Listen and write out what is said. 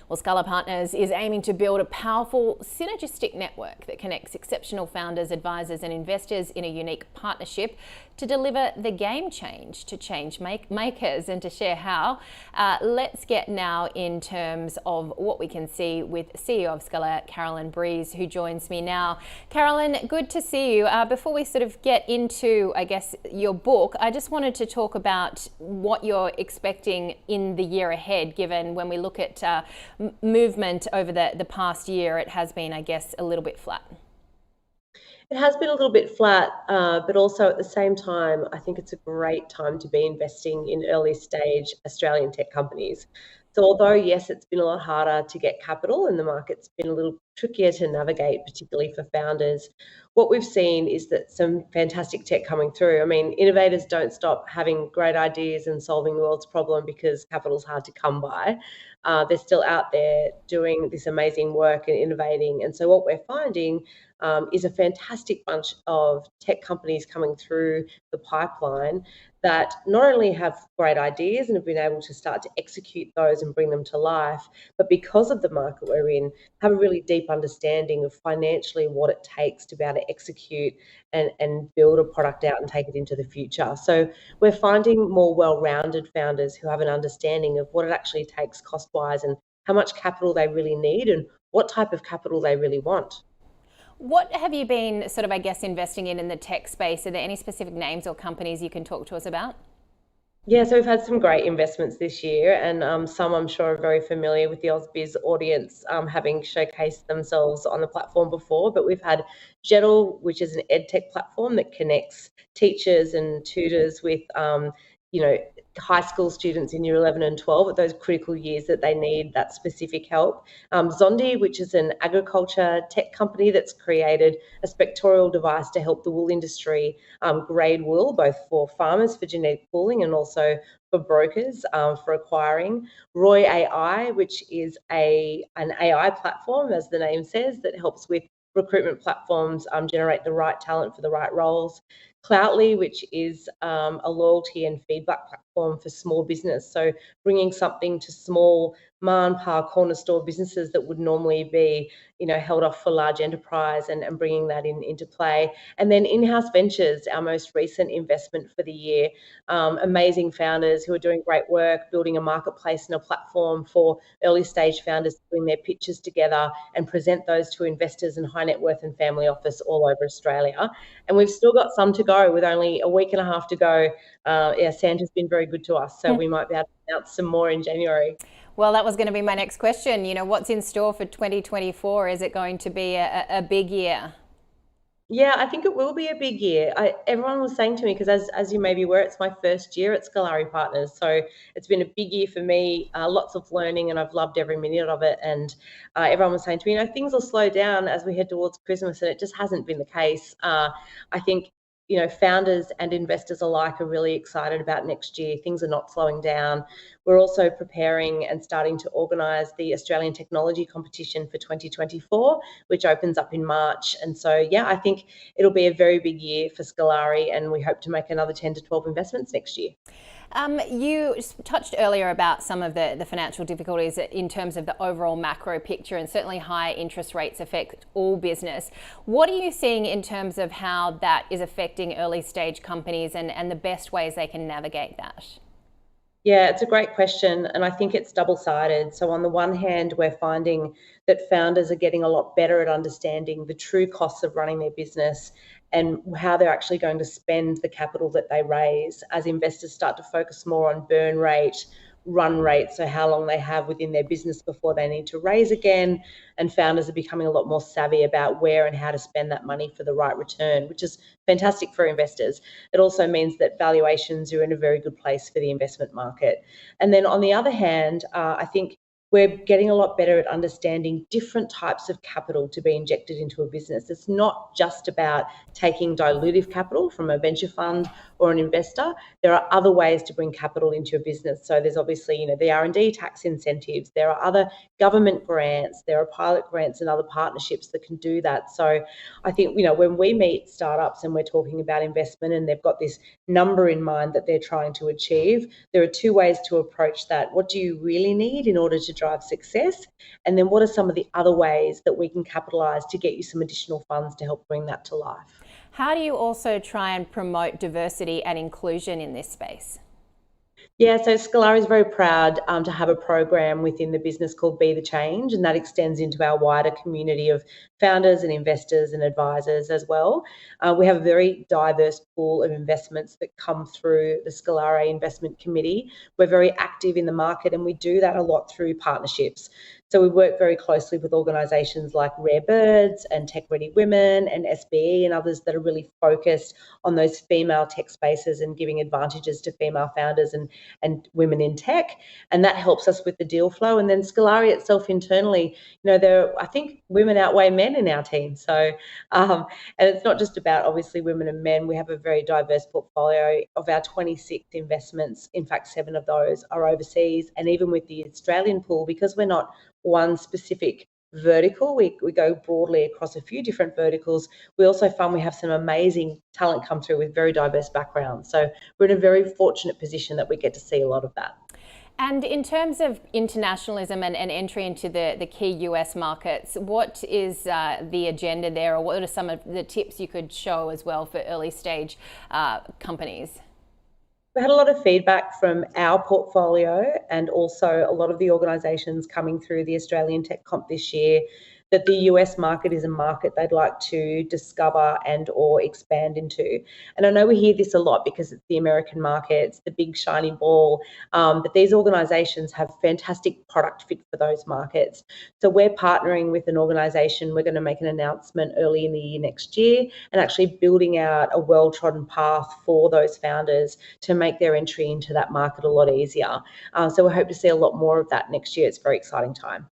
Well, Scalare Partners is aiming to build a powerful synergistic network that connects exceptional founders, advisors and investors in a unique partnership to deliver the game change to change makers. And to share how, let's get now in terms of what we can see with CEO of Scalare, Carolyn Breeze, who joins me now. Carolyn, good to see you. Before we sort of get into, I guess, your book, I just wanted to talk about what you're expecting in the year ahead, given when we look at movement over the past year, it has been, I guess, a little bit flat. It has been a little bit flat, but also at the same time, I think it's a great time to be investing in early stage Australian tech companies. So although, yes, it's been a lot harder to get capital and the market's been a little trickier to navigate, particularly for founders, what we've seen is that some fantastic tech coming through. I mean, innovators don't stop having great ideas and solving the world's problem because capital's hard to come by. They're still out there doing this amazing work and innovating. And so what we're finding is a fantastic bunch of tech companies coming through the pipeline that not only have great ideas and have been able to start to execute those and bring them to life, but because of the market we're in, have a really deep understanding of financially what it takes to be able to execute and build a product out and take it into the future. So we're finding more well-rounded founders who have an understanding of what it actually takes cost-wise and how much capital they really need and what type of capital they really want. What have you been sort of, I guess, investing in the tech space? Are there any specific names or companies you can talk to us about? Yeah, so we've had some great investments this year, and some I'm sure are very familiar with the AusBiz audience, having showcased themselves on the platform before. But we've had Jettle, which is an edtech platform that connects teachers and tutors with high school students in year 11 and 12 at those critical years that they need that specific help. Zondi, which is an agriculture tech company that's created a spectorial device to help the wool industry grade wool, both for farmers for genetic pooling and also for brokers for acquiring. Roy AI, which is an AI platform, as the name says, that helps with recruitment platforms generate the right talent for the right roles. Cloutly, which is a loyalty and feedback platform for small business. So bringing something to small ma-and-pa corner store businesses that would normally be, held off for large enterprise and bringing that into play. And then In-House Ventures, our most recent investment for the year. Amazing founders who are doing great work, building a marketplace and a platform for early stage founders to bring their pitches together and present those to investors and high net worth and family office all over Australia. And we've still got some to go with only a week and a half to go. Santa's been very good to us, so we might be able to announce some more in January. Well, that was going to be my next question. What's in store for 2024? Is it going to be a big year? Yeah, I think it will be a big year. Everyone was saying to me, because as you may be aware, it's my first year at Scalare Partners. So it's been a big year for me, lots of learning, and I've loved every minute of it. And everyone was saying to me, things will slow down as we head towards Christmas, and it just hasn't been the case. I think founders and investors alike are really excited about next year. Things are not slowing down. We're also preparing and starting to organise the Australian Technology Competition for 2024, which opens up in March. And so, I think it'll be a very big year for Scalare, and we hope to make another 10 to 12 investments next year. You touched earlier about some of the financial difficulties in terms of the overall macro picture, and certainly high interest rates affect all business. What are you seeing in terms of how that is affecting early stage companies and the best ways they can navigate that? Yeah, it's a great question, and I think it's double-sided. So on the one hand, we're finding that founders are getting a lot better at understanding the true costs of running their business and how they're actually going to spend the capital that they raise as investors start to focus more on burn rate, run rate, so how long they have within their business before they need to raise again, and founders are becoming a lot more savvy about where and how to spend that money for the right return, which is fantastic for investors. It also means that valuations are in a very good place for the investment market. And then on the other hand, I think we're getting a lot better at understanding different types of capital to be injected into a business. It's not just about taking dilutive capital from a venture fund or an investor, there are other ways to bring capital into your business. So there's obviously, the R&D tax incentives, there are other government grants, there are pilot grants and other partnerships that can do that. So I think, when we meet startups and we're talking about investment and they've got this number in mind that they're trying to achieve, there are two ways to approach that. What do you really need in order to drive success? And then what are some of the other ways that we can capitalize to get you some additional funds to help bring that to life? How do you also try and promote diversity and inclusion in this space? Yeah, so Scalare is very proud to have a program within the business called Be the Change, and that extends into our wider community of founders and investors and advisors as well. We have a very diverse pool of investments that come through the Scalare Investment Committee. We're very active in the market, and we do that a lot through partnerships. So we work very closely with organisations like Rare Birds and Tech Ready Women and SBE and others that are really focused on those female tech spaces and giving advantages to female founders and women in tech. And that helps us with the deal flow. And then Scalare itself internally, I think women outweigh men in our team. So, and it's not just about obviously women and men. We have a very diverse portfolio. Of our 26 investments, in fact, 7 of those are overseas. And even with the Australian pool, because we're not one specific vertical, we go broadly across a few different verticals. We also find we have some amazing talent come through with very diverse backgrounds. So we're in a very fortunate position that we get to see a lot of that. And in terms of internationalism and entry into the key US markets, what is the agenda there, or what are some of the tips you could show as well for early stage companies? We had a lot of feedback from our portfolio and also a lot of the organisations coming through the Australian Tech Comp this year that the US market is a market they'd like to discover and or expand into. And I know we hear this a lot because it's the American market, it's the big shiny ball, but these organisations have fantastic product fit for those markets. So we're partnering with an organisation, we're going to make an announcement early in the year next year, and actually building out a well-trodden path for those founders to make their entry into that market a lot easier. So we hope to see a lot more of that next year. It's a very exciting time.